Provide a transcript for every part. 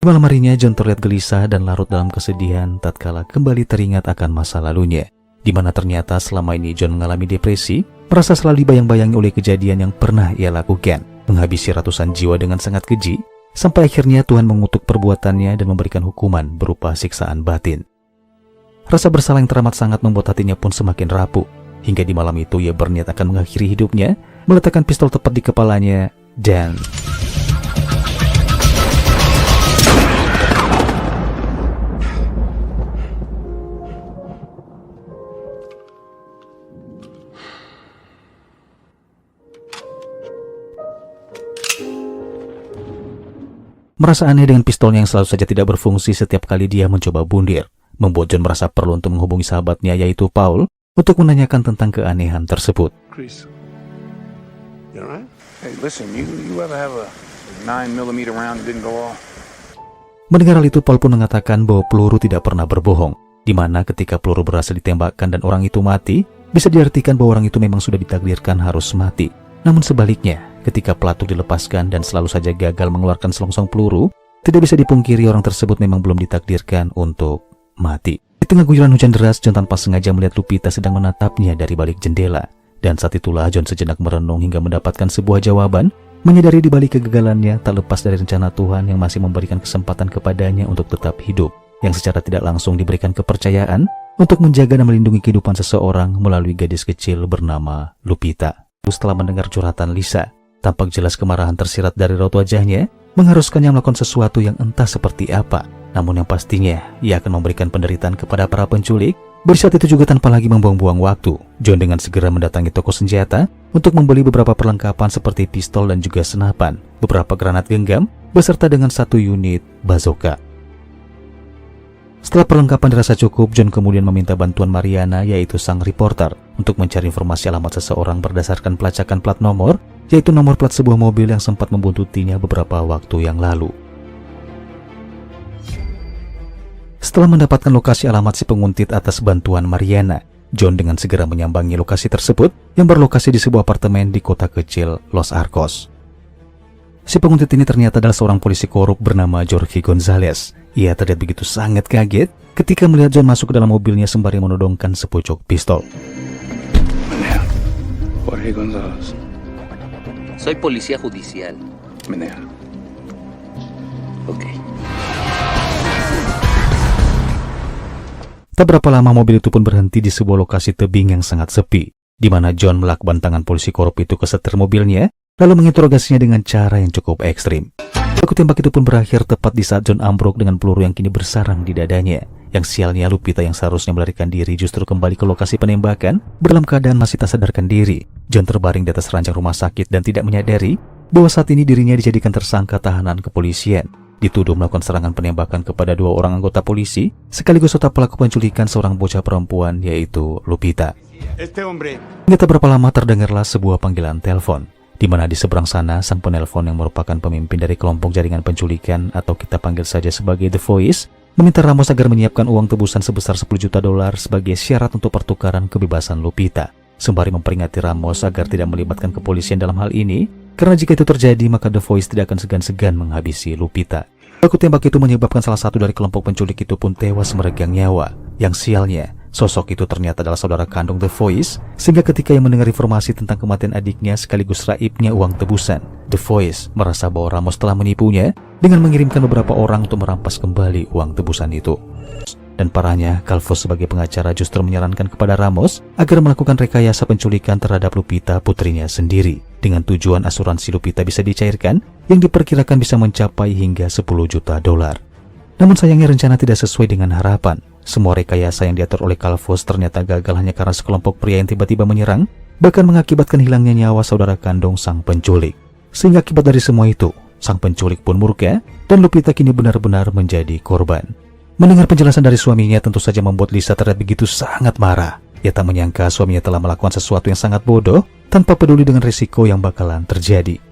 Malam harinya John terlihat gelisah dan larut dalam kesedihan tatkala kembali teringat akan masa lalunya, di mana ternyata selama ini John mengalami depresi, merasa selalu dibayang-bayangi oleh kejadian yang pernah ia lakukan, menghabisi ratusan jiwa dengan sangat keji, sampai akhirnya Tuhan mengutuk perbuatannya dan memberikan hukuman berupa siksaan batin. Rasa bersalah yang teramat sangat membuat hatinya pun semakin rapuh, hingga di malam itu ia berniat akan mengakhiri hidupnya, meletakkan pistol tepat di kepalanya, dan merasa aneh dengan pistolnya yang selalu saja tidak berfungsi setiap kali dia mencoba bundir, membuat John merasa perlu untuk menghubungi sahabatnya yaitu Paul untuk menanyakan tentang keanehan tersebut. Chris, you alright? Hey, listen, you ever have a 9mm round that didn't go off? Mendengar hal itu, Paul pun mengatakan bahwa peluru tidak pernah berbohong, di mana ketika peluru berhasil ditembakkan dan orang itu mati, bisa diartikan bahwa orang itu memang sudah ditakdirkan harus mati. Namun sebaliknya, ketika pelatuk dilepaskan dan selalu saja gagal mengeluarkan selongsong peluru, tidak bisa dipungkiri orang tersebut memang belum ditakdirkan untuk mati. Di tengah guyuran hujan deras, John tanpa sengaja melihat Lupita sedang menatapnya dari balik jendela. Dan saat itulah John sejenak merenung hingga mendapatkan sebuah jawaban, menyadari di balik kegagalannya tak lepas dari rencana Tuhan yang masih memberikan kesempatan kepadanya untuk tetap hidup, yang secara tidak langsung diberikan kepercayaan untuk menjaga dan melindungi kehidupan seseorang melalui gadis kecil bernama Lupita. Setelah mendengar curhatan Lisa, tampak jelas kemarahan tersirat dari raut wajahnya, mengharuskannya melakukan sesuatu yang entah seperti apa. Namun yang pastinya, ia akan memberikan penderitaan kepada para penculik. Di saat itu juga tanpa lagi membuang-buang waktu, John dengan segera mendatangi toko senjata untuk membeli beberapa perlengkapan seperti pistol dan juga senapan, beberapa granat genggam, beserta dengan 1 unit bazooka. Setelah perlengkapan dirasa cukup, John kemudian meminta bantuan Mariana, yaitu sang reporter, untuk mencari informasi alamat seseorang berdasarkan pelacakan plat nomor, yaitu nomor plat sebuah mobil yang sempat membuntutinya beberapa waktu yang lalu. Setelah mendapatkan lokasi alamat si penguntit atas bantuan Mariana, John dengan segera menyambangi lokasi tersebut yang berlokasi di sebuah apartemen di kota kecil Los Arcos. Si penguntit ini ternyata adalah seorang polisi korup bernama Jorge Gonzalez. Ia terlihat begitu sangat kaget ketika melihat John masuk ke dalam mobilnya sembari menodongkan sepucuk pistol. Menea, Jorge Gonzalez. Soy policía judicial. Menea. Ok. Tak berapa lama mobil itu pun berhenti di sebuah lokasi tebing yang sangat sepi, di mana John melakban tangan polisi korup itu ke setir mobilnya, lalu menginterogasinya dengan cara yang cukup ekstrim. Baku tembak itu pun berakhir tepat di saat John ambruk dengan peluru yang kini bersarang di dadanya. Yang sialnya, Lupita yang seharusnya melarikan diri justru kembali ke lokasi penembakan dalam keadaan masih tak sadarkan diri. John terbaring di atas ranjang rumah sakit dan tidak menyadari bahwa saat ini dirinya dijadikan tersangka tahanan kepolisian, dituduh melakukan serangan penembakan kepada 2 orang anggota polisi, sekaligus otak pelaku penculikan seorang bocah perempuan yaitu Lupita. Hingga tak berapa lama terdengarlah sebuah panggilan telepon, di mana di seberang sana sang penelpon yang merupakan pemimpin dari kelompok jaringan penculikan atau kita panggil saja sebagai The Voice, meminta Ramos agar menyiapkan uang tebusan sebesar $10 juta sebagai syarat untuk pertukaran kebebasan Lupita, sembari memperingati Ramos agar tidak melibatkan kepolisian dalam hal ini, karena jika itu terjadi maka The Voice tidak akan segan-segan menghabisi Lupita. Baku tembak itu menyebabkan salah satu dari kelompok penculik itu pun tewas meregang nyawa. Yang sialnya, sosok itu ternyata adalah saudara kandung The Voice, sehingga ketika ia mendengar informasi tentang kematian adiknya sekaligus raibnya uang tebusan, The Voice merasa bahwa Ramos telah menipunya dengan mengirimkan beberapa orang untuk merampas kembali uang tebusan itu. Dan parahnya, Calvo sebagai pengacara justru menyarankan kepada Ramos agar melakukan rekayasa penculikan terhadap Lupita putrinya sendiri, dengan tujuan asuransi Lupita bisa dicairkan yang diperkirakan bisa mencapai hingga $10 juta. Namun sayangnya rencana tidak sesuai dengan harapan. Semua rekayasa yang diatur oleh Calvos ternyata gagal hanya karena sekelompok pria yang tiba-tiba menyerang, bahkan mengakibatkan hilangnya nyawa saudara kandung sang penculik. Sehingga akibat dari semua itu, sang penculik pun murka dan Lupita kini benar-benar menjadi korban. Mendengar penjelasan dari suaminya tentu saja membuat Lisa terlihat begitu sangat marah. Ia tak menyangka suaminya telah melakukan sesuatu yang sangat bodoh tanpa peduli dengan risiko yang bakalan terjadi.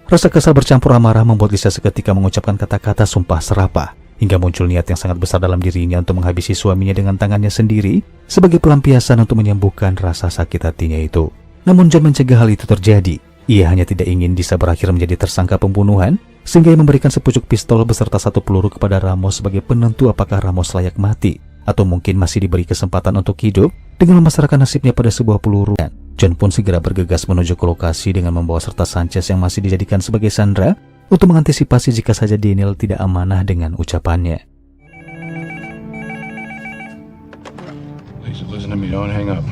Rasa kesal bercampur amarah membuat Lisa seketika mengucapkan kata-kata sumpah serapah, hingga muncul niat yang sangat besar dalam dirinya untuk menghabisi suaminya dengan tangannya sendiri sebagai pelampiasan untuk menyembuhkan rasa sakit hatinya itu. Namun John mencegah hal itu terjadi. Ia hanya tidak ingin Lisa berakhir menjadi tersangka pembunuhan sehingga ia memberikan sepucuk pistol beserta satu peluru kepada Ramos sebagai penentu apakah Ramos layak mati atau mungkin masih diberi kesempatan untuk hidup dengan memasarkan nasibnya pada sebuah peluru. John pun segera bergegas menuju ke lokasi dengan membawa serta Sanchez yang masih dijadikan sebagai sandera untuk mengantisipasi jika saja Daniel tidak amanah dengan ucapannya. Lisa, listen to me. Don't hang up.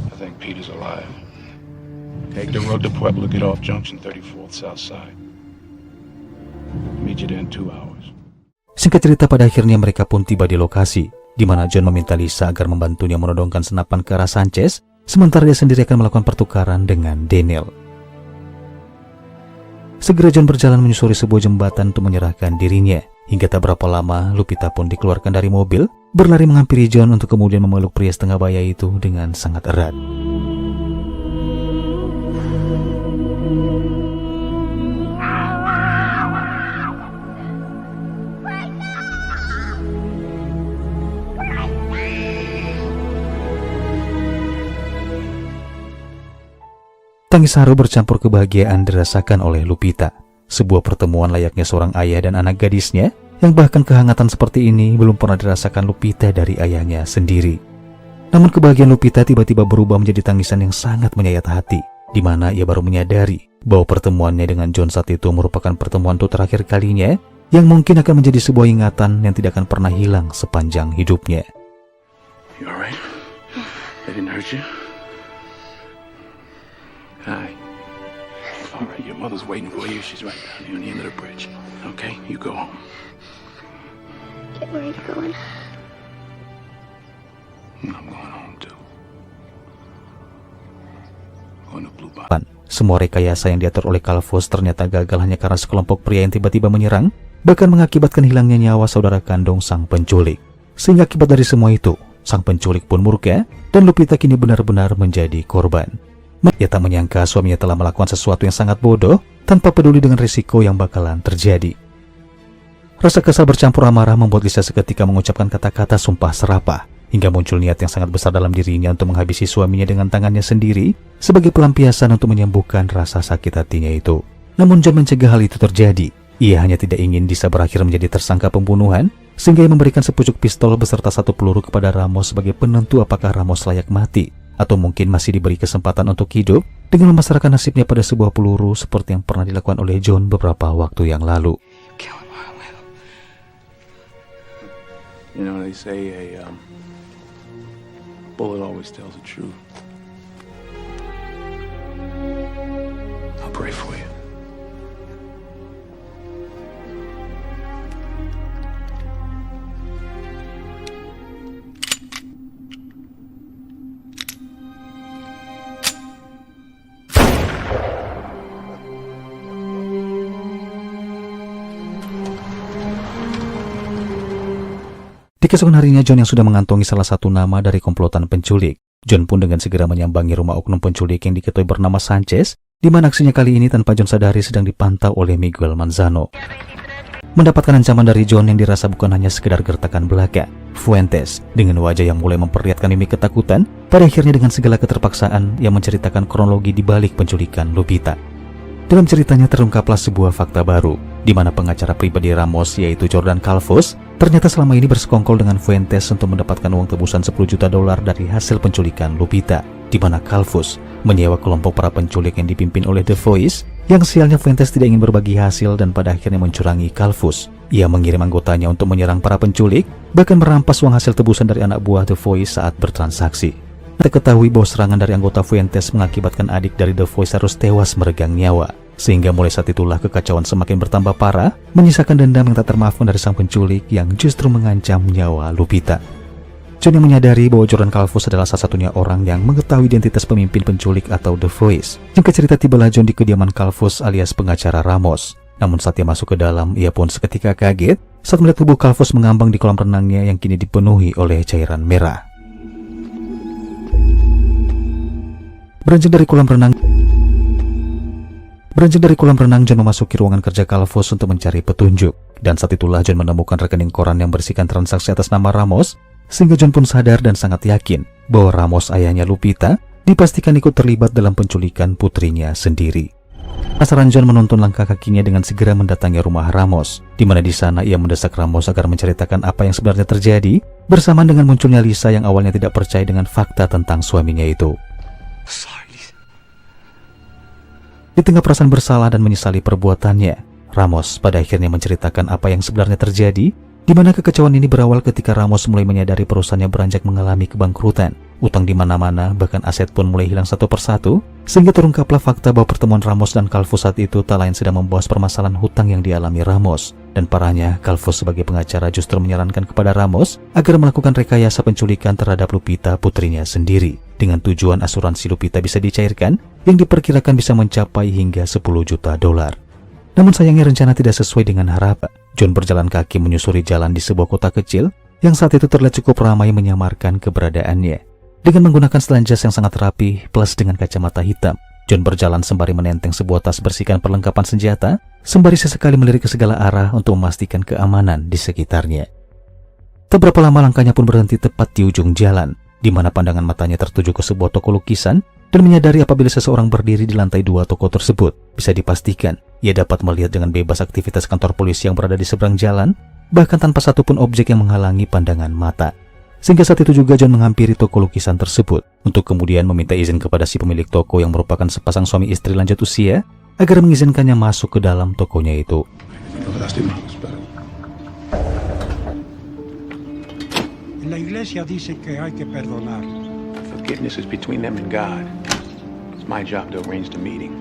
I think Peter's alive. Take the road to Pueblo. Get off Junction 34th South Side. Meet you there in 2 hours. Singkat cerita, pada akhirnya mereka pun tiba di lokasi, di mana John meminta Lisa agar membantunya menodongkan senapan ke arah Sanchez, sementara dia sendiri akan melakukan pertukaran dengan Daniel. Segera John berjalan menyusuri sebuah jembatan untuk menyerahkan dirinya. Hingga tak berapa lama, Lupita pun dikeluarkan dari mobil, berlari menghampiri John untuk kemudian memeluk pria setengah baya itu dengan sangat erat. Tangis haru bercampur kebahagiaan dirasakan oleh Lupita. Sebuah pertemuan layaknya seorang ayah dan anak gadisnya, yang bahkan kehangatan seperti ini belum pernah dirasakan Lupita dari ayahnya sendiri. Namun kebahagiaan Lupita tiba-tiba berubah menjadi tangisan yang sangat menyayat hati, di mana ia baru menyadari bahwa pertemuannya dengan John saat itu merupakan pertemuan untuk terakhir kalinya, yang mungkin akan menjadi sebuah ingatan yang tidak akan pernah hilang sepanjang hidupnya. You alright? They didn't hurt you? Hi. All right, your mother's waiting for you. She's right down here on the end of the bridge. Okay, you go home. Where are you going? I'm going home too. Going to Blue Bottom. Semua rekayasa yang diatur oleh Calvus ternyata gagal hanya karena sekelompok pria yang tiba-tiba menyerang, bahkan mengakibatkan hilangnya nyawa saudara kandung sang penculik. Sehingga akibat dari semua itu, sang penculik pun murka dan Lupita kini benar-benar menjadi korban. Ia tak menyangka suaminya telah melakukan sesuatu yang sangat bodoh tanpa peduli dengan risiko yang bakalan terjadi. Rasa kesal bercampur amarah membuat Lisa seketika mengucapkan kata-kata sumpah serapah, hingga muncul niat yang sangat besar dalam dirinya untuk menghabisi suaminya dengan tangannya sendiri sebagai pelampiasan untuk menyembuhkan rasa sakit hatinya itu. Namun John mencegah hal itu terjadi. Ia hanya tidak ingin Lisa berakhir menjadi tersangka pembunuhan, sehingga ia memberikan sepucuk pistol beserta satu peluru kepada Ramos sebagai penentu apakah Ramos layak mati atau mungkin masih diberi kesempatan untuk hidup dengan memasarkan nasibnya pada sebuah peluru seperti yang pernah dilakukan oleh John beberapa waktu yang lalu. You know, they say a bullet always tells the truth. I'll pray for you. Di keesokan harinya, John yang sudah mengantongi salah satu nama dari komplotan penculik, John pun dengan segera menyambangi rumah oknum penculik yang diketahui bernama Sanchez, di mana aksinya kali ini tanpa John sadari sedang dipantau oleh Miguel Manzano. Mendapatkan ancaman dari John yang dirasa bukan hanya sekedar gertakan belaka, Fuentes dengan wajah yang mulai memperlihatkan mimik ketakutan, pada akhirnya dengan segala keterpaksaan yang menceritakan kronologi di balik penculikan Lupita. Dalam ceritanya terungkaplah sebuah fakta baru, di mana pengacara pribadi Ramos yaitu Jordan Calvus ternyata selama ini bersekongkol dengan Fuentes untuk mendapatkan uang tebusan $10 juta dari hasil penculikan Lupita, di mana Calvus menyewa kelompok para penculik yang dipimpin oleh The Voice, yang sialnya Fuentes tidak ingin berbagi hasil dan pada akhirnya mencurangi Calvus. Ia mengirim anggotanya untuk menyerang para penculik, bahkan merampas uang hasil tebusan dari anak buah The Voice saat bertransaksi. Diketahui bahwa serangan dari anggota Fuentes mengakibatkan adik dari The Voice harus tewas meregang nyawa. Sehingga mulai saat itulah kekacauan semakin bertambah parah, menyisakan dendam yang tak termaafkan dari sang penculik yang justru mengancam nyawa Lupita. John yang menyadari bahwa Jordan Calvus adalah salah satunya orang yang mengetahui identitas pemimpin penculik atau The Voice. Singkat cerita, tibalah John di kediaman Calvus alias pengacara Ramos. Namun saat ia masuk ke dalam, ia pun seketika kaget saat melihat tubuh Calvus mengambang di kolam renangnya yang kini dipenuhi oleh cairan merah. Beranjak dari kolam renang, John memasuki ruangan kerja Calvus untuk mencari petunjuk. Dan saat itulah John menemukan rekening koran yang berisikan transaksi atas nama Ramos, sehingga John pun sadar dan sangat yakin bahwa Ramos ayahnya Lupita dipastikan ikut terlibat dalam penculikan putrinya sendiri. Penasaran, John menuntun langkah kakinya dengan segera mendatangi rumah Ramos, di mana di sana ia mendesak Ramos agar menceritakan apa yang sebenarnya terjadi, bersamaan dengan munculnya Lisa yang awalnya tidak percaya dengan fakta tentang suaminya itu. Di tengah perasaan bersalah dan menyesali perbuatannya, Ramos pada akhirnya menceritakan apa yang sebenarnya terjadi, di mana kekecewaan ini berawal ketika Ramos mulai menyadari perusahaannya beranjak mengalami kebangkrutan. Utang di mana-mana, bahkan aset pun mulai hilang satu persatu, sehingga terungkaplah fakta bahwa pertemuan Ramos dan Calvo saat itu tak lain sedang membahas permasalahan hutang yang dialami Ramos. Dan parahnya, Calvo sebagai pengacara justru menyarankan kepada Ramos agar melakukan rekayasa penculikan terhadap Lupita, putrinya sendiri, dengan tujuan asuransi Lupita bisa dicairkan yang diperkirakan bisa mencapai hingga 10 juta dolar. Namun sayangnya rencana tidak sesuai dengan harapan. John berjalan kaki menyusuri jalan di sebuah kota kecil yang saat itu terlihat cukup ramai menyamarkan keberadaannya. Dengan menggunakan setelan jas yang sangat rapi plus dengan kacamata hitam, John berjalan sembari menenteng sebuah tas berisikan perlengkapan senjata, sembari sesekali melirik ke segala arah untuk memastikan keamanan di sekitarnya. Tak berapa lama langkahnya pun berhenti tepat di ujung jalan, di mana pandangan matanya tertuju ke sebuah toko lukisan, dan menyadari apabila seseorang berdiri di lantai 2 toko tersebut, bisa dipastikan ia dapat melihat dengan bebas aktivitas kantor polisi yang berada di seberang jalan, bahkan tanpa satupun objek yang menghalangi pandangan mata. Sehingga saat itu juga John menghampiri toko lukisan tersebut untuk kemudian meminta izin kepada si pemilik toko yang merupakan sepasang suami istri lanjut usia agar mengizinkannya masuk ke dalam tokonya itu. La iglesia dice que hay que perdonar. Forgiveness is between them and God. It's my job to arrange the meeting.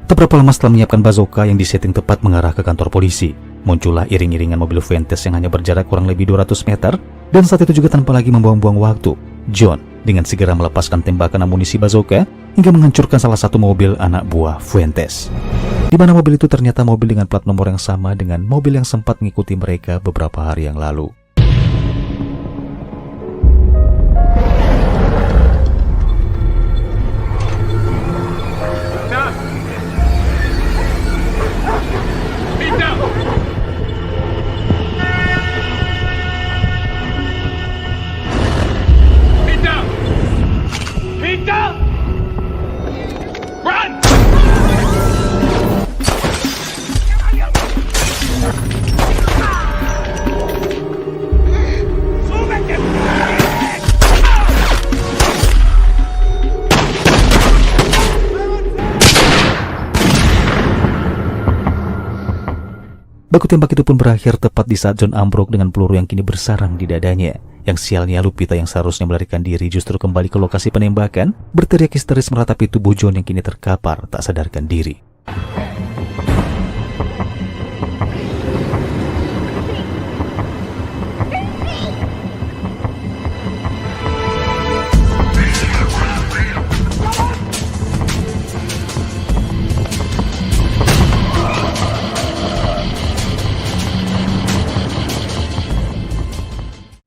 Tak berapa lama setelah menyiapkan bazooka yang disetting tepat mengarah ke kantor polisi, muncullah iring-iringan mobil Fuentes yang hanya berjarak kurang lebih 200 meter, dan saat itu juga tanpa lagi membuang-buang waktu, John dengan segera melepaskan tembakan amunisi bazooka hingga menghancurkan salah satu mobil anak buah Fuentes. Di mana mobil itu ternyata mobil dengan plat nomor yang sama dengan mobil yang sempat mengikuti mereka beberapa hari yang lalu. Baku tembak itu pun berakhir tepat di saat John ambruk dengan peluru yang kini bersarang di dadanya. Yang sialnya Lupita yang seharusnya melarikan diri justru kembali ke lokasi penembakan, berteriak histeris meratapi tubuh John yang kini terkapar tak sadarkan diri.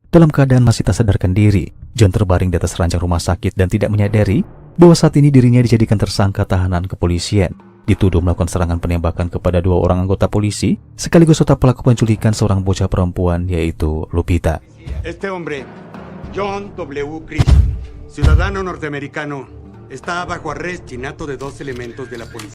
Dalam keadaan masih tak sadarkan diri, John terbaring di atas ranjang rumah sakit dan tidak menyadari bahwa saat ini dirinya dijadikan tersangka tahanan kepolisian, dituduh melakukan serangan penembakan kepada 2 orang anggota polisi, sekaligus otak pelaku penculikan seorang bocah perempuan yaitu Lupita. Este hombre, John W. Chris, ciudadano norteamericano, está bajo arresto de 2 elementos de la policía.